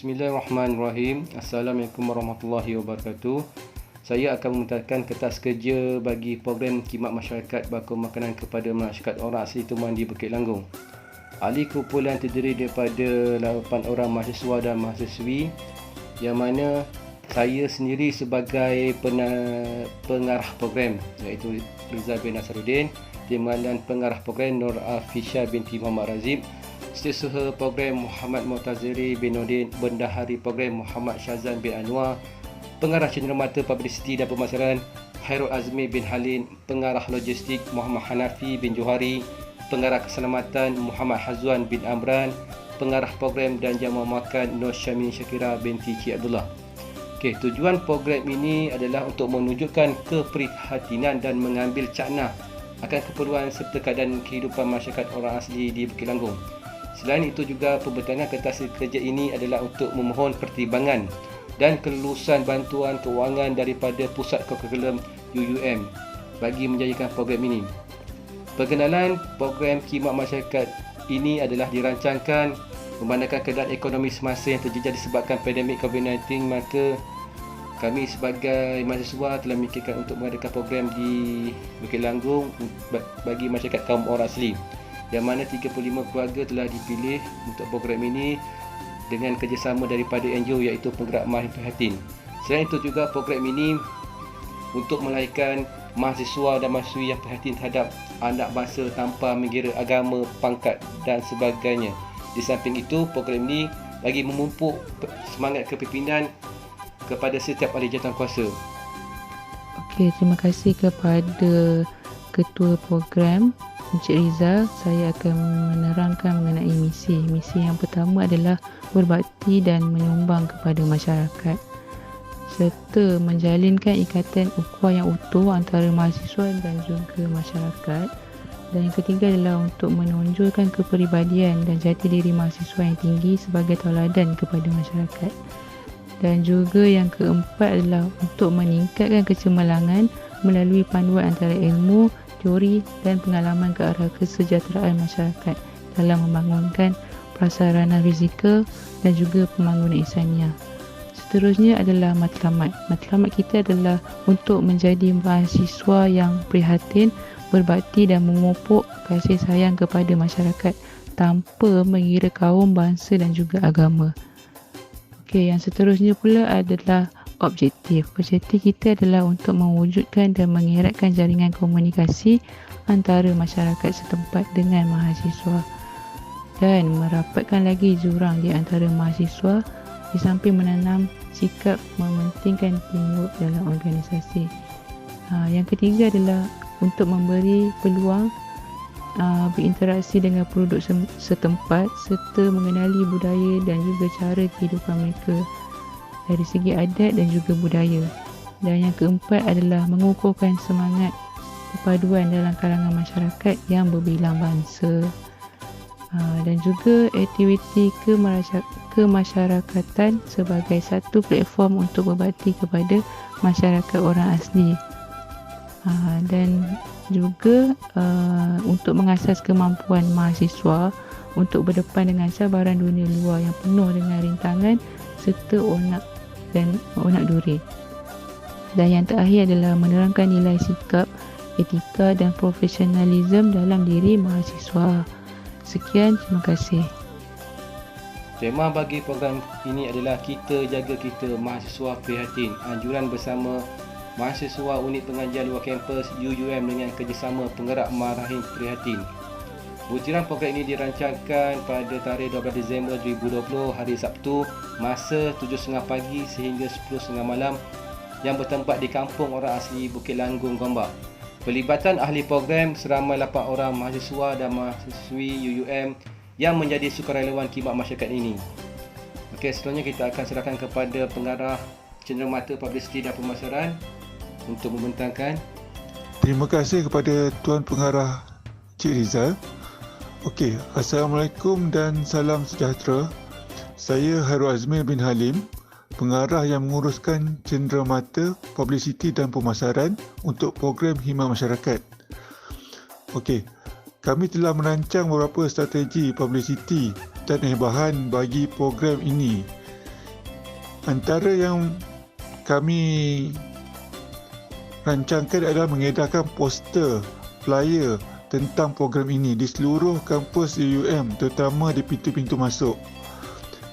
Bismillahirrahmanirrahim. Assalamualaikum warahmatullahi wabarakatuh. Saya akan memutarkan kertas kerja bagi program khidmat masyarakat bakul makanan kepada masyarakat orang asli Tuman di Bukit Langgong. Ahli kumpulan terdiri daripada 8 orang mahasiswa dan mahasiswi, yang mana saya sendiri sebagai pengarah program, iaitu Rizal bin Nasaruddin, timbalan pengarah program Nur Afisha binti Muhammad Razib, Setiausaha program Muhammad Mu'taziri bin Nordin, Bendahari program Muhammad Syazan bin Anwar, Pengarah Cenderamata Publicity dan Pemasaran Hairul Azmi bin Halin, Pengarah Logistik Muhammad Hanafi bin Johari, Pengarah Keselamatan Muhammad Hazwan bin Amran, Pengarah program dan jamuan makan Nur Syamin Syakira binti Cik Abdullah. Tujuan program ini adalah untuk menunjukkan keprihatinan dan mengambil cakna akan keperluan serta keadaan kehidupan masyarakat orang asli di Bukit Langgong. Selain itu juga, pembetanan kertas kerja ini adalah untuk memohon pertimbangan dan kelulusan bantuan kewangan daripada Pusat Kurikulum UUM bagi menjayakan program ini. Perkenalan program khidmat masyarakat ini adalah dirancangkan memandangkan keadaan ekonomi semasa yang terjejas disebabkan pandemik COVID-19, maka kami sebagai mahasiswa telah memikirkan untuk mengadakan program di Bukit Langgong bagi masyarakat kaum orang asli, yang mana 35 keluarga telah dipilih untuk program ini dengan kerjasama daripada NGO iaitu Penggerak Mahir Prihatin. Selain itu juga, program ini untuk melahirkan mahasiswa dan mahasiswi yang prihatin terhadap anak bangsa tanpa mengira agama, pangkat dan sebagainya. Di samping itu, program ini bagi memupuk semangat kepimpinan kepada setiap ahli jawatankuasa. Okey, terima kasih kepada Ketua Program Encik Rizal. Saya akan menerangkan mengenai misi. Misi yang pertama adalah berbakti dan menyumbang kepada masyarakat serta menjalinkan ikatan ukhuwah yang utuh antara mahasiswa dan juga masyarakat. Dan yang ketiga adalah untuk menonjolkan kepribadian dan jati diri mahasiswa yang tinggi sebagai tauladan kepada masyarakat. Dan juga yang keempat adalah untuk meningkatkan kecemerlangan melalui panduan antara ilmu, teori dan pengalaman ke arah kesejahteraan masyarakat dalam membangunkan prasarana fizikal dan juga pembangunan insaniah. Seterusnya adalah matlamat. Matlamat kita adalah untuk menjadi mahasiswa yang prihatin, berbakti dan memupuk kasih sayang kepada masyarakat tanpa mengira kaum, bangsa dan juga agama. Yang seterusnya pula adalah objektif. Objektif kita adalah untuk mewujudkan dan mengeratkan jaringan komunikasi antara masyarakat setempat dengan mahasiswa dan merapatkan lagi jurang di antara mahasiswa, di samping menanam sikap mementingkan teamwork dalam organisasi. Yang ketiga adalah untuk memberi peluang berinteraksi dengan penduduk setempat serta mengenali budaya dan juga cara kehidupan mereka dari segi adat dan juga budaya. Dan yang keempat adalah mengukuhkan semangat perpaduan dalam kalangan masyarakat yang berbilang bangsa. Dan juga aktiviti kemasyarakatan sebagai satu platform untuk berbakti kepada masyarakat orang asli. Dan juga untuk mengasas kemampuan mahasiswa untuk berdepan dengan cabaran dunia luar yang penuh dengan rintangan serta onak duri. Dan yang terakhir adalah menerangkan nilai sikap, etika dan profesionalisme dalam diri mahasiswa. Sekian, terima kasih. Tema bagi program ini adalah Kita Jaga Kita Mahasiswa Prihatin, anjuran bersama mahasiswa unit pengajian luar kampus UUM dengan kerjasama Penggerak Mahir Prihatin. Butiran program ini dirancangkan pada tarikh 12 Disember 2020 hari Sabtu, masa 7.30 pagi sehingga 10.30 malam, yang bertempat di kampung orang asli Bukit Langgong, Gombak. Pelibatan ahli program seramai 8 orang mahasiswa dan mahasiswi UUM yang menjadi sukarelawan khidmat masyarakat ini. Seterusnya kita akan serahkan kepada Pengarah Cenderamata Publicity dan Pemasaran untuk membentangkan. Terima kasih kepada Tuan Pengarah Cik Rizal. Assalamualaikum dan salam sejahtera. Saya Hairul Azmi bin Halim, pengarah yang menguruskan Cenderamata Publicity dan Pemasaran untuk program khidmat masyarakat. Kami telah merancang beberapa strategi publicity dan bahan bagi program ini Antara yang kami rancangkan adalah mengedarkan poster, flyer tentang program ini di seluruh kampus UUM, terutama di pintu-pintu masuk.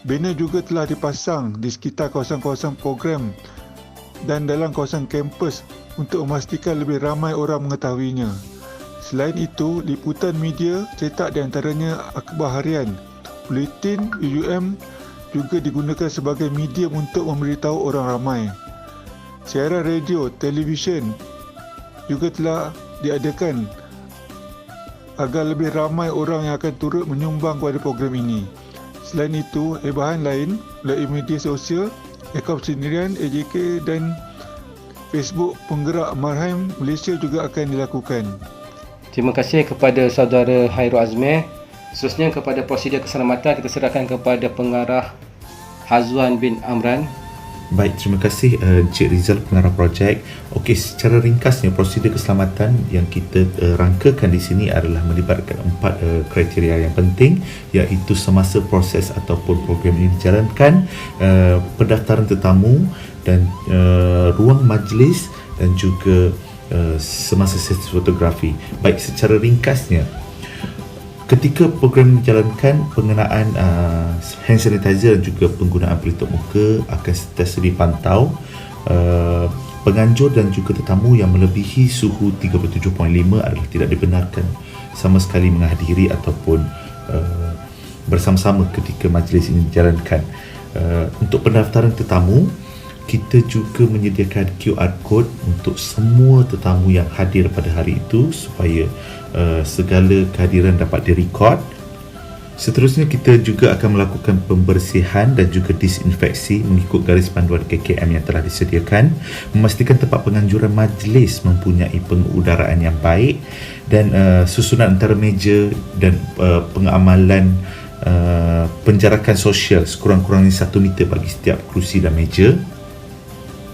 Banner juga telah dipasang di sekitar kawasan-kawasan program dan dalam kawasan kampus untuk memastikan lebih ramai orang mengetahuinya. Selain itu, liputan media cetak di antaranya akhbar harian, buletin UUM juga digunakan sebagai medium untuk memberitahu orang ramai. Siaran radio, televisyen juga telah diadakan agar lebih ramai orang yang akan turut menyumbang kepada program ini. Selain itu, hebahan lain melalui media sosial, akaun sendirian AJK dan Facebook Penggerak Marhain Malaysia juga akan dilakukan. Terima kasih kepada saudara Hairul Azmi. Seterusnya kepada prosedur keselamatan kita serahkan kepada pengarah Hazwan bin Amran. Baik, terima kasih Encik Rizal, pengarah projek. Okey, secara ringkasnya prosedur keselamatan yang kita rangkakan di sini adalah melibatkan 4 kriteria yang penting, iaitu semasa proses ataupun program ini dijalankan, pendaftaran tetamu dan ruang majlis dan juga semasa sesi fotografi. Baik, secara ringkasnya, ketika program dijalankan, pengenaan hand sanitizer dan juga penggunaan pelitup muka akan sentiasa dipantau. Penganjur dan juga tetamu yang melebihi suhu 37.5 adalah tidak dibenarkan sama sekali menghadiri ataupun bersama-sama ketika majlis ini dijalankan. Untuk pendaftaran tetamu, kita juga menyediakan QR code untuk semua tetamu yang hadir pada hari itu supaya segala kehadiran dapat direkod. Seterusnya, kita juga akan melakukan pembersihan dan juga disinfeksi mengikut garis panduan KKM yang telah disediakan, memastikan tempat penganjuran majlis mempunyai pengudaraan yang baik dan susunan antara meja dan pengamalan penjarakan sosial sekurang-kurangnya 1 meter bagi setiap kerusi dan meja.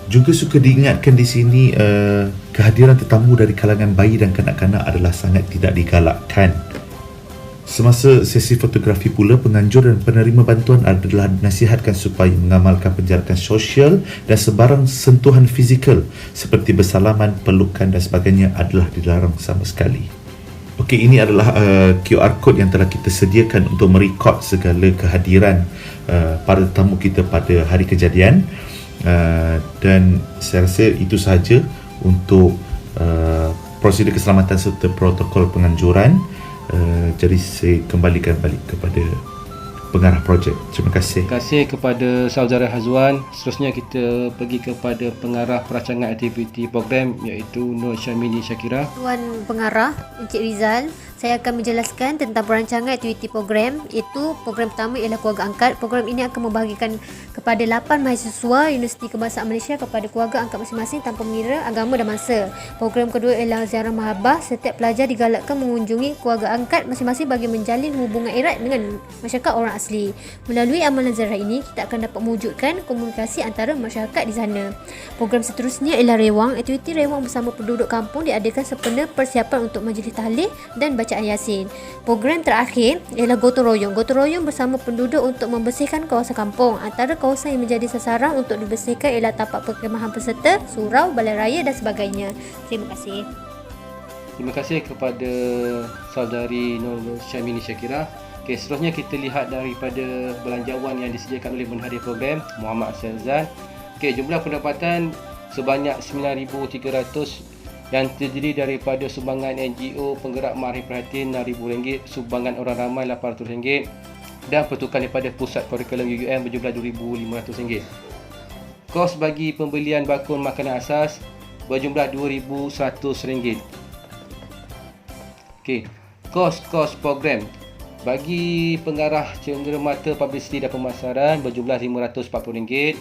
Juga suka diingatkan di sini kehadiran tetamu dari kalangan bayi dan kanak-kanak adalah sangat tidak digalakkan. Semasa sesi fotografi pula, penganjur dan penerima bantuan adalah dinasihatkan supaya mengamalkan penjarakan sosial dan sebarang sentuhan fizikal seperti bersalaman, pelukan dan sebagainya adalah dilarang sama sekali. Okey, ini adalah QR code yang telah kita sediakan untuk merekod segala kehadiran para tetamu kita pada hari kejadian. Dan saya rasa itu sahaja untuk prosedur keselamatan serta protokol penganjuran. Jadi saya kembalikan balik kepada pengarah projek. Terima kasih. Terima kasih kepada saudara Hazwan. Seterusnya kita pergi kepada pengarah perancangan aktiviti program, iaitu Nur Syamini Syakira. Tuan Pengarah Encik Rizal, saya akan menjelaskan tentang perancangan aktiviti program. Iaitu program pertama ialah keluarga angkat. Program ini akan membahagikan kepada 8 mahasiswa Universiti Kebangsaan Malaysia kepada keluarga angkat masing-masing tanpa mengira agama dan mangsa. Program kedua ialah ziarah mahabbah. Setiap pelajar digalakkan mengunjungi keluarga angkat masing-masing bagi menjalin hubungan erat dengan masyarakat orang asli. Melalui amalan ziarah ini, kita akan dapat mewujudkan komunikasi antara masyarakat di sana. Program seterusnya ialah rewang. Aktiviti rewang bersama penduduk kampung diadakan sempena persiapan untuk majlis tahlil dan bacaan Yasin. Program terakhir ialah gotong royong. Gotong royong bersama penduduk untuk membersihkan kawasan kampung. Antara kawasan yang menjadi sasaran untuk dibersihkan ialah tapak perkhemahan peserta, surau, balai raya dan sebagainya. Terima kasih. Terima kasih kepada saudari Nur Syamini Syakira. Okey, seterusnya kita lihat daripada belanjawan yang disediakan oleh penghadiah program Muhammad Syazan. Okey, jumlah pendapatan sebanyak 9,300 yang terdiri daripada sumbangan NGO Penggerak Ma'arif Prihatin RM6,000, sumbangan orang ramai RM800 dan pertukaran daripada pusat kurikulum UUM berjumlah RM2,500. Kos bagi pembelian bakul makanan asas berjumlah RM2,100. Okey, kos program bagi pengarah cenderamata publicity dan pemasaran berjumlah RM540.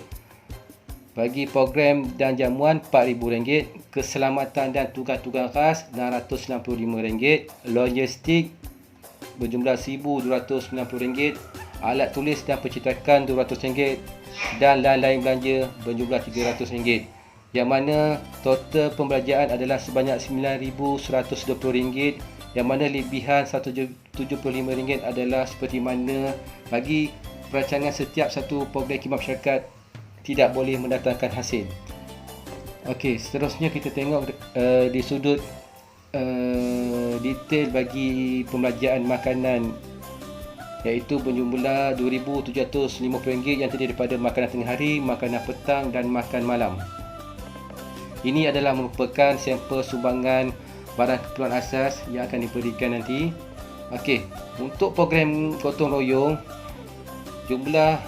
Bagi program dan jamuan RM4,000. Keselamatan dan tugas-tugas khas RM665. Logistik berjumlah RM1,290. Alat tulis dan percetakan RM200 dan lain-lain belanja berjumlah RM300. Yang mana total pembelanjaan adalah sebanyak RM9,120. Yang mana lebihan RM175 adalah seperti mana bagi perancangan setiap satu program khidmat masyarakat tidak boleh mendatangkan hasil. Okey, seterusnya kita tengok di sudut detail bagi pembelanjaan makanan, iaitu berjumlah RM2,750 yang terdiri daripada makanan tengah hari, makanan petang dan makan malam. Ini adalah merupakan sampel sumbangan barang keperluan asas yang akan diberikan nanti. Okey, untuk program gotong royong, jumlah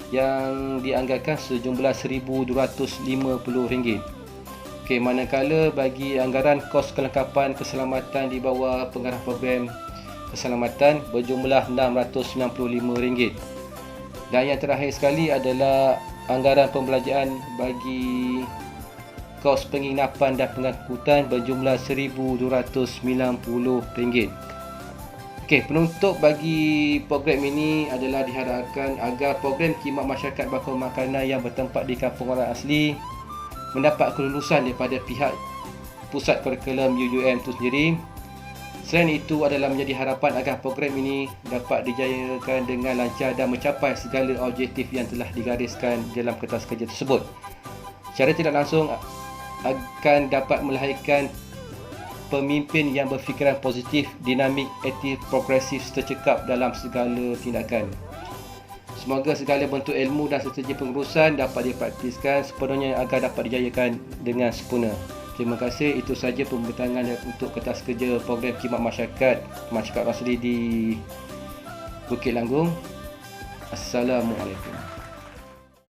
yang dianggarkan sejumlah RM1,250. Okey, manakala bagi anggaran kos kelengkapan keselamatan di bawah pengarah program keselamatan berjumlah RM695. Dan yang terakhir sekali adalah anggaran pembelanjaan bagi kos penginapan dan pengangkutan berjumlah RM1,290. Okey, penutup bagi program ini adalah diharapkan agar program khidmat masyarakat bakul makanan yang bertempat di kampung orang asli mendapat kelulusan daripada pihak pusat kurikulum UUM itu sendiri. Selain itu adalah menjadi harapan agar program ini dapat dijayakan dengan lancar dan mencapai segala objektif yang telah digariskan dalam kertas kerja tersebut. Secara tidak langsung akan dapat melahirkan pemimpin yang berfikiran positif, dinamik, aktif, progresif, tercekap dalam segala tindakan. Semoga segala bentuk ilmu dan strategi pengurusan dapat dipraktiskan sepenuhnya agar dapat dijayakan dengan sempurna. Terima kasih. Itu saja pembentangan untuk kertas kerja program khidmat masyarakat Rasli di Bukit Langgung. Assalamualaikum.